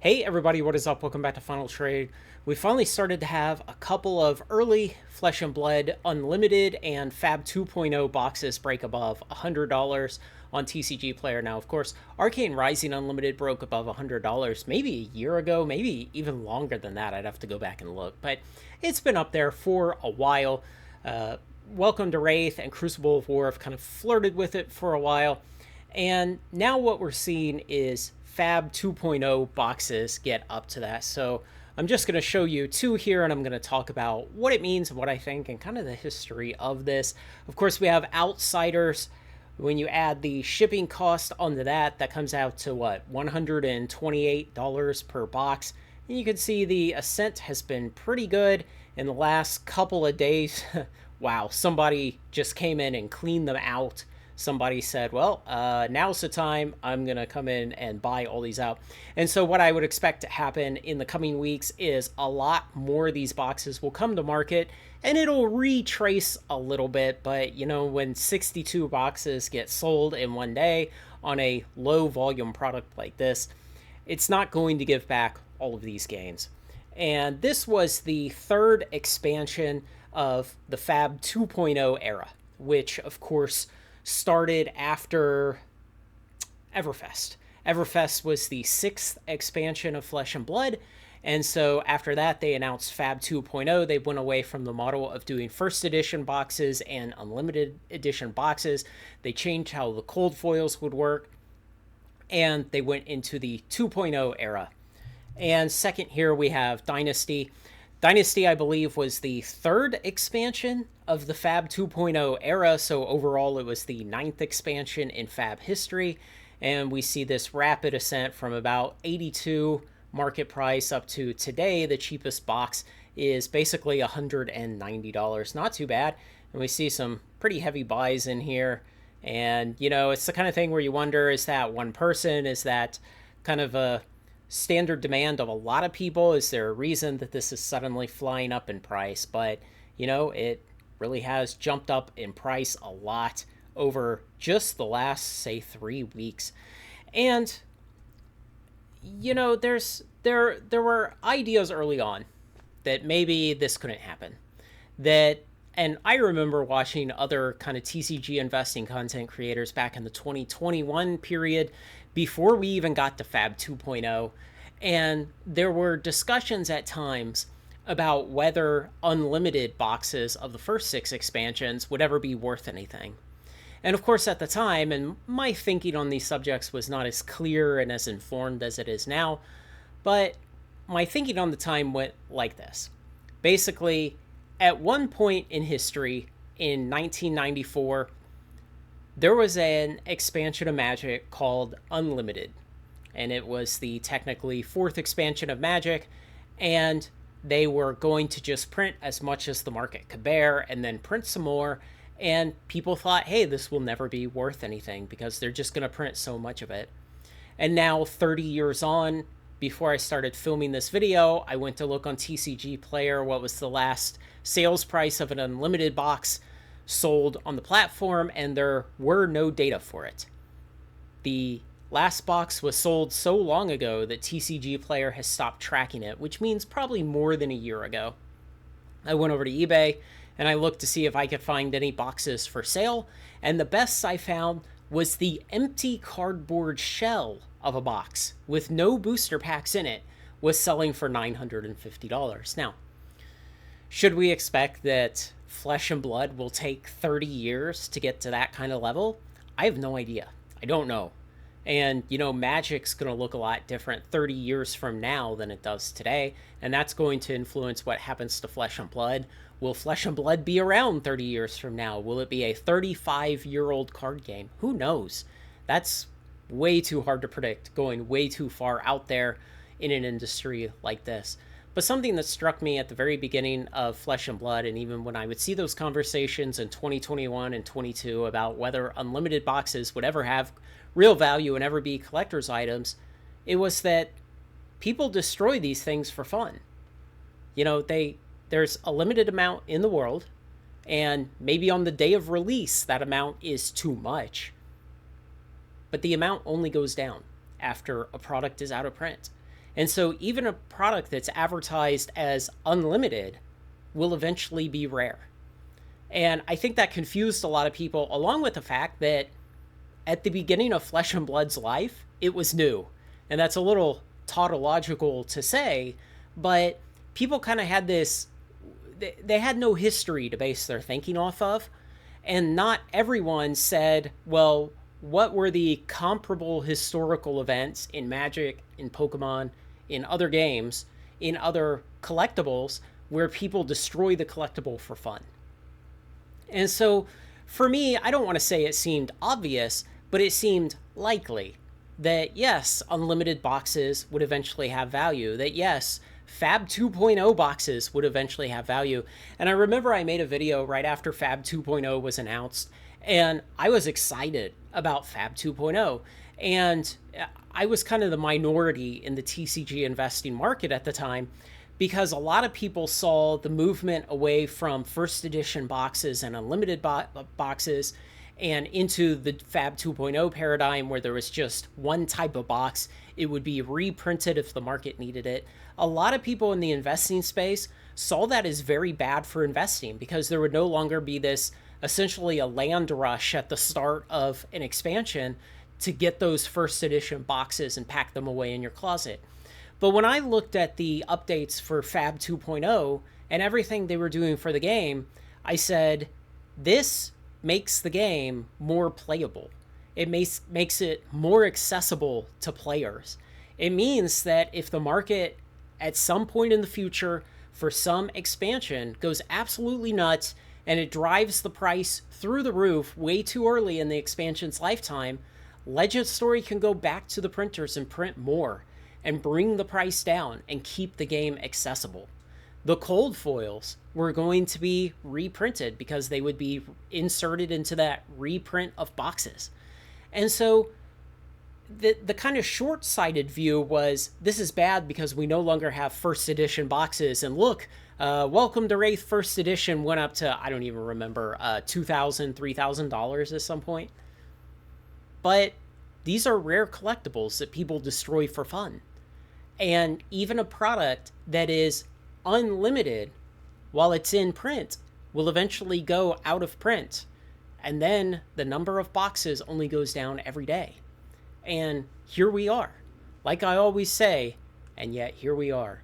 Hey everybody, what is up? Welcome back to Final Trade. We finally started to have a couple of early Flesh and Blood Unlimited and FAB 2.0 boxes break above $100 on TCG Player. Now, of course, Arcane Rising Unlimited broke above $100 maybe a year ago, maybe even longer than that. I'd have to go back and look, but it's been up there for a while. Welcome to Wraith and Crucible of War have kind of flirted with it for a while. And now what we're seeing is FAB 2.0 boxes get up to that. So I'm just going to show you two here, and I'm going to talk about what it means and what I think and kind of the history of this. Of course, we have Outsiders. When you add the shipping cost onto that, that comes out to what, $128 per box. And you can see the ascent has been pretty good in the last couple of days. Wow, somebody just came in and cleaned them out. Somebody said, well, now's the time. I'm going to come in and buy all these out. And so what I would expect to happen in the coming weeks is a lot more of these boxes will come to market, and it'll retrace a little bit. But, you know, when 62 boxes get sold in one day on a low volume product like this, it's not going to give back all of these gains. And this was the third expansion of the FAB 2.0 era, which, of course, started after Everfest. Everfest was the sixth expansion of Flesh and Blood, and so after that they announced FAB 2.0. They went away from the model of doing first edition boxes and unlimited edition boxes. They changed how the cold foils would work, and they went into the 2.0 era. And second here we have Dynasty. Dynasty, I believe, was the third expansion of the FAB 2.0 era, so overall it was the ninth expansion in FAB history, and we see this rapid ascent from about 82 market price up to today. The cheapest box is basically $190. Not too bad, and we see some pretty heavy buys in here, and, you know, it's the kind of thing where you wonder, is that one person? Is that kind of a standard demand of a lot of people? Is there a reason that this is suddenly flying up in price? But, you know, it really has jumped up in price a lot over just the last, say, 3 weeks. And, you know, there were ideas early on that maybe this couldn't happen. And I remember watching other kind of TCG investing content creators back in the 2021 period before we even got to FAB 2.0. And there were discussions at times about whether unlimited boxes of the first 6 expansions would ever be worth anything. And of course, at the time, and my thinking on these subjects was not as clear and as informed as it is now, but my thinking on the time went like this. Basically, at one point in history, in 1994, there was an expansion of Magic called Unlimited, and it was the technically 4th expansion of Magic, and they were going to just print as much as the market could bear and then print some more, and people thought, hey, this will never be worth anything because they're just going to print so much of it. And now, 30 years on, before I started filming this video, I went to look on TCG Player what was the last sales price of an unlimited box sold on the platform, and there were no data for it. The last box was sold so long ago that TCG Player has stopped tracking it, which means probably more than a year ago. I went over to eBay and I looked to see if I could find any boxes for sale, and the best I found was the empty cardboard shell of a box with no booster packs in it was selling for $950. Now, should we expect that Flesh and Blood will take 30 years to get to that kind of level? I have no idea. I don't know. And, you know, Magic's going to look a lot different 30 years from now than it does today, and that's going to influence what happens to Flesh and Blood. Will Flesh and Blood be around 30 years from now? Will it be a 35-year-old card game? Who knows? That's way too hard to predict, going way too far out there in an industry like this. But something that struck me at the very beginning of Flesh and Blood, and even when I would see those conversations in 2021 and 22 about whether unlimited boxes would ever have real value and ever be collector's items, it was that people destroy these things for fun. You know, there's a limited amount in the world, and maybe on the day of release that amount is too much. But the amount only goes down after a product is out of print. And so even a product that's advertised as unlimited will eventually be rare. And I think that confused a lot of people, along with the fact that at the beginning of Flesh and Blood's life, it was new. And that's a little tautological to say, but people kind of had this, they had no history to base their thinking off of. And not everyone said, well, what were the comparable historical events in Magic, in Pokemon, in other games, in other collectibles where people destroy the collectible for fun? And so for me, I don't want to say it seemed obvious, but it seemed likely that yes, unlimited boxes would eventually have value, that yes, FAB 2.0 boxes would eventually have value. And I remember I made a video right after FAB 2.0 was announced, and I was excited about FAB 2.0. And I was kind of the minority in the TCG investing market at the time, because a lot of people saw the movement away from first edition boxes and unlimited boxes and into the FAB 2.0 paradigm where there was just one type of box. It would be reprinted if the market needed it. A lot of people in the investing space saw that as very bad for investing because there would no longer be this essentially a land rush at the start of an expansion to get those first edition boxes and pack them away in your closet. But when I looked at the updates for FAB 2.0 and everything they were doing for the game, I said, this makes the game more playable. It makes it more accessible to players. It means that if the market at some point in the future for some expansion goes absolutely nuts and it drives the price through the roof way too early in the expansion's lifetime, Legend Story can go back to the printers and print more and bring the price down and keep the game accessible. The cold foils were going to be reprinted because they would be inserted into that reprint of boxes. And so the kind of short-sighted view was, this is bad because we no longer have first edition boxes. And look, Welcome to Wraith first edition went up to, I don't even remember, $2,000, $3,000 at some point. But these are rare collectibles that people destroy for fun. And even a product that is unlimited while it's in print will eventually go out of print. And then the number of boxes only goes down every day. And here we are. Like I always say, and yet here we are.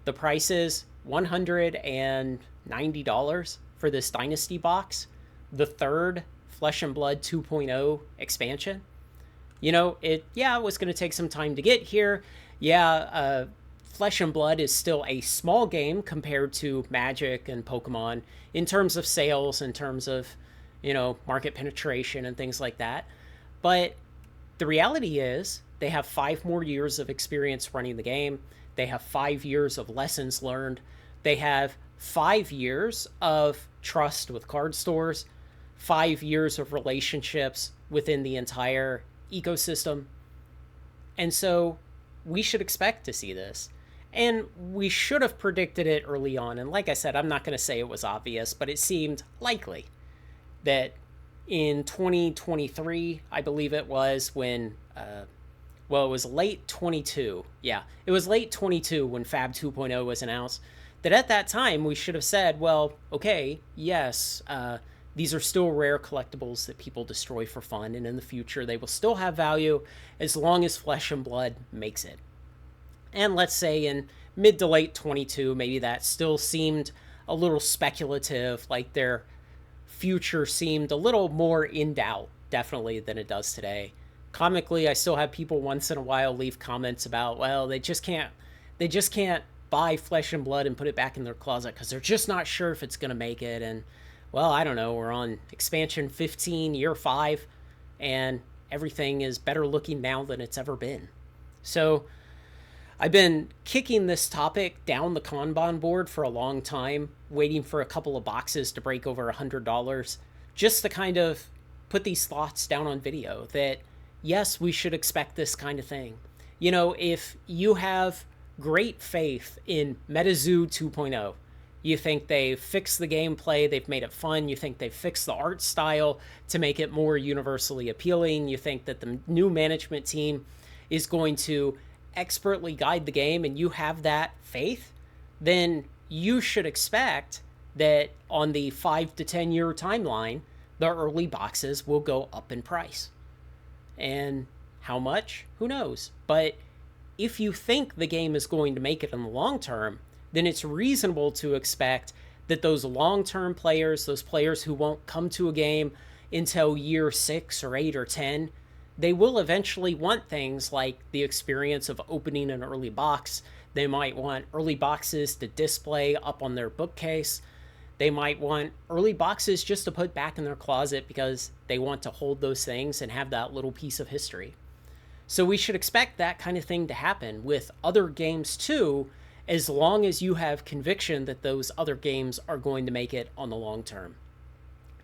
The price is $190 for this Dynasty box, the third Flesh and Blood 2.0 expansion. You know, it was going to take some time to get here. Flesh and Blood is still a small game compared to Magic and Pokemon in terms of sales, in terms of, market penetration and things like that. But the reality is they have 5 more years of experience running the game. They have 5 years of lessons learned. They have 5 years of trust with card stores, 5 years of relationships within the entire ecosystem. And so we should expect to see this. And we should have predicted it early on. And like I said, I'm not going to say it was obvious, but it seemed likely that in 2023, I believe it was when, it was late 22. Yeah, it was late 22 when FAB 2.0 was announced. That at that time, we should have said, well, okay, yes, these are still rare collectibles that people destroy for fun. And in the future, they will still have value as long as Flesh and Blood makes it. And let's say in mid to late 22, maybe that still seemed a little speculative, like their future seemed a little more in doubt, definitely, than it does today. Comically, I still have people once in a while leave comments about, well, they just can't buy Flesh and Blood and put it back in their closet because they're just not sure if it's going to make it. And, well, I don't know, we're on expansion 15, year 5, and everything is better looking now than it's ever been. So I've been kicking this topic down the Kanban board for a long time, waiting for a couple of boxes to break over $100, just to kind of put these thoughts down on video that, yes, we should expect this kind of thing. If you have great faith in MetaZoo 2.0, you think they've fixed the gameplay, they've made it fun, you think they've fixed the art style to make it more universally appealing, you think that the new management team is going to expertly guide the game and you have that faith, then you should expect that on the 5 to 10 year timeline, the early boxes will go up in price. And how much? Who knows? But if you think the game is going to make it in the long term, then it's reasonable to expect that those long-term players, those players who won't come to a game until year 6 or 8 or 10, they will eventually want things like the experience of opening an early box. They might want early boxes to display up on their bookcase. They might want early boxes just to put back in their closet because they want to hold those things and have that little piece of history. So we should expect that kind of thing to happen with other games too, as long as you have conviction that those other games are going to make it on the long term.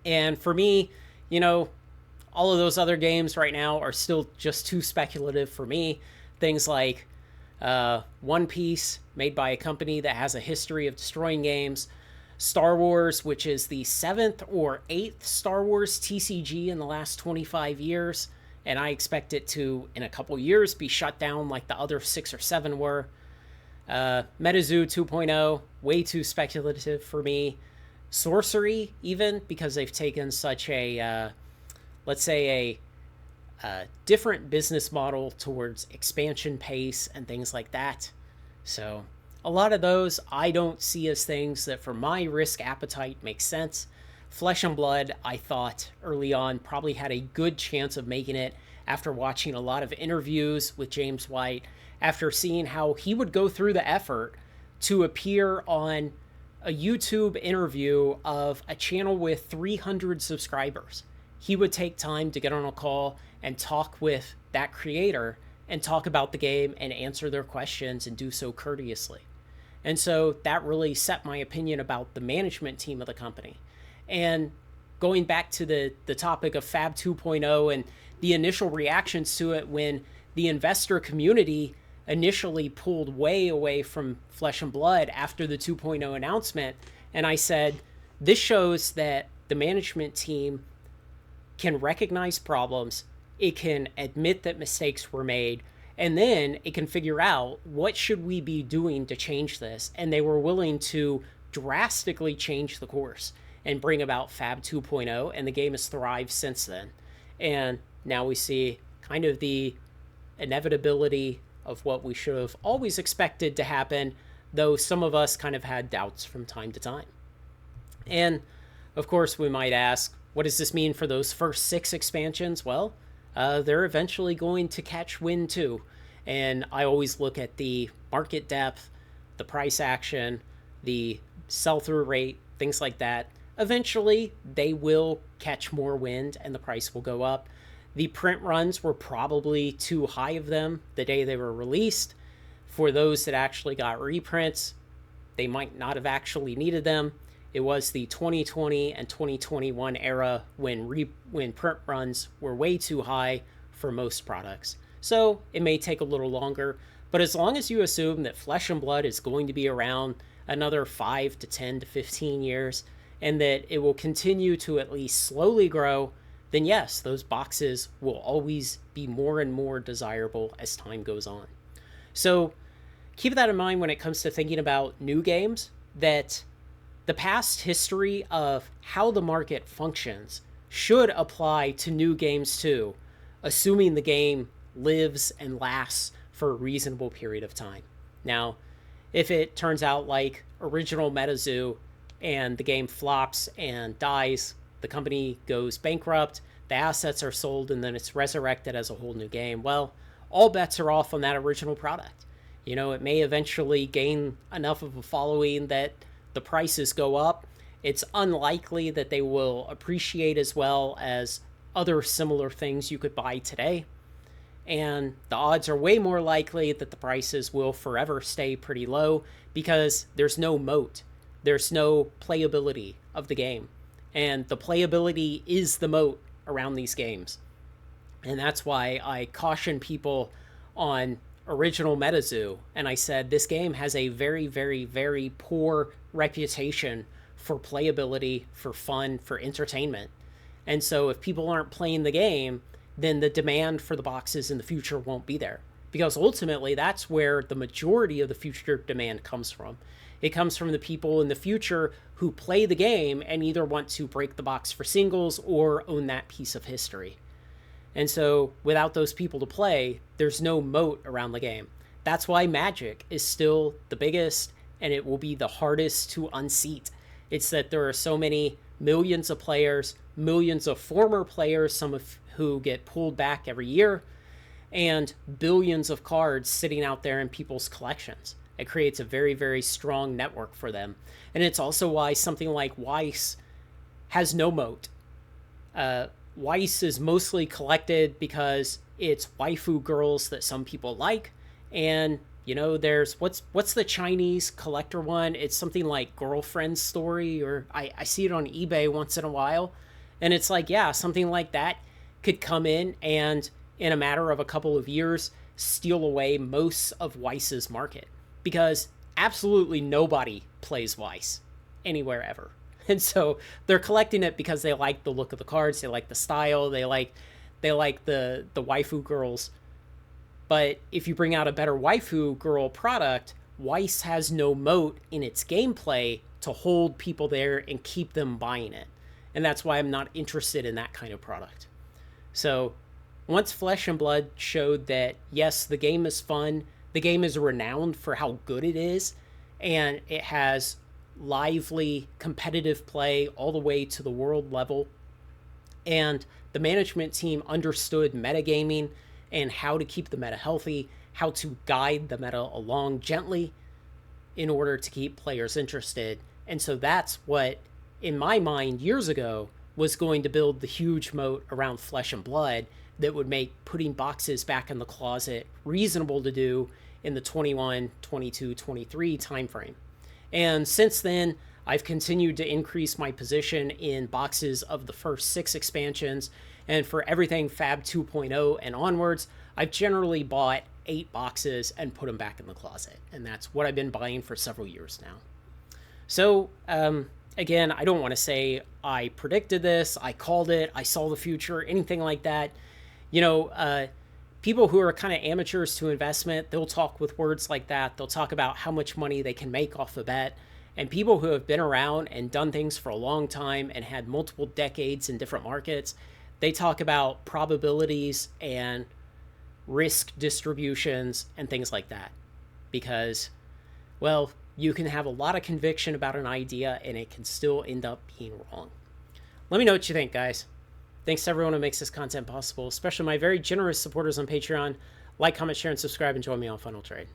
And for me, all of those other games right now are still just too speculative for me. Things like One Piece, made by a company that has a history of destroying games. Star Wars, which is the 7th or 8th Star Wars TCG in the last 25 years. And I expect it to, in a couple years, be shut down like the other 6 or 7 were. MetaZoo 2.0, way too speculative for me. Sorcery, even, because they've taken such a, let's say, a different business model towards expansion pace and things like that. So a lot of those I don't see as things that for my risk appetite make sense. Flesh and Blood, I thought early on, probably had a good chance of making it after watching a lot of interviews with James White, after seeing how he would go through the effort to appear on a YouTube interview of a channel with 300 subscribers. He would take time to get on a call and talk with that creator and talk about the game and answer their questions and do so courteously. And so that really set my opinion about the management team of the company. And going back to the topic of FAB 2.0 and the initial reactions to it when the investor community initially pulled way away from Flesh and Blood after the 2.0 announcement. And I said, this shows that the management team can recognize problems, it can admit that mistakes were made, and then it can figure out what should we be doing to change this. And they were willing to drastically change the course and bring about FAB 2.0, and the game has thrived since then. And now we see kind of the inevitability of what we should have always expected to happen, though some of us kind of had doubts from time to time. And of course, we might ask, what does this mean for those first 6 expansions? Well, they're eventually going to catch wind too. And I always look at the market depth, the price action, the sell-through rate, things like that. Eventually, they will catch more wind and the price will go up. The print runs were probably too high of them the day they were released. For those that actually got reprints, they might not have actually needed them. It was the 2020 and 2021 era when print runs were way too high for most products. So it may take a little longer, but as long as you assume that Flesh and Blood is going to be around another 5 to 10 to 15 years, and that it will continue to at least slowly grow, then yes, those boxes will always be more and more desirable as time goes on. So keep that in mind when it comes to thinking about new games, that the past history of how the market functions should apply to new games too, assuming the game lives and lasts for a reasonable period of time. Now, if it turns out like original MetaZoo and the game flops and dies, the company goes bankrupt, the assets are sold, and then it's resurrected as a whole new game, well, all bets are off on that original product. It may eventually gain enough of a following that the prices go up. It's unlikely that they will appreciate as well as other similar things you could buy today. And the odds are way more likely that the prices will forever stay pretty low because there's no moat. There's no playability of the game. And the playability is the moat around these games. And that's why I caution people on original MetaZoo. And I said, this game has a very, very, very poor reputation for playability, for fun, for entertainment. And so if people aren't playing the game, then the demand for the boxes in the future won't be there. because ultimately that's where the majority of the future demand comes from. It comes from the people in the future who play the game and either want to break the box for singles or own that piece of history. And so without those people to play, there's no moat around the game. That's why Magic is still the biggest and it will be the hardest to unseat. It's that there are so many millions of players, millions of former players, some of who get pulled back every year, and billions of cards sitting out there in people's collections. It creates a very, very strong network for them. And it's also why something like Weiss has no moat. Weiss is mostly collected because it's waifu girls that some people like. And, you know, there's what's the Chinese collector one? It's something like Girlfriend's Story, or I see it on eBay once in a while. And it's like, yeah, something like that could come in and in a matter of a couple of years steal away most of Weiss's market. Because absolutely nobody plays Weiss anywhere ever. And so they're collecting it because they like the look of the cards, they like the style, they like the waifu girls. But if you bring out a better waifu girl product, Weiss has no moat in its gameplay to hold people there and keep them buying it. And that's why I'm not interested in that kind of product. So once Flesh and Blood showed that, yes, the game is fun, the game is renowned for how good it is, and it has lively competitive play all the way to the world level, and the management team understood metagaming and how to keep the meta healthy, how to guide the meta along gently in order to keep players interested. And so that's what, in my mind, years ago, was going to build the huge moat around Flesh and Blood that would make putting boxes back in the closet reasonable to do in the 21, 22, 23 timeframe. And since then, I've continued to increase my position in boxes of the first 6 expansions. And for everything FAB 2.0 and onwards, I've generally bought 8 boxes and put them back in the closet. And that's what I've been buying for several years now. So, again, I don't want to say I predicted this, I called it, I saw the future, anything like that. You know, people who are kind of amateurs to investment, they'll talk with words like that. They'll talk about how much money they can make off a bet. And people who have been around and done things for a long time and had multiple decades in different markets, they talk about probabilities and risk distributions and things like that. Because, well, you can have a lot of conviction about an idea and it can still end up being wrong. Let me know what you think, guys. Thanks to everyone who makes this content possible, especially my very generous supporters on Patreon. Like, comment, share, and subscribe, and join me on Final Trade.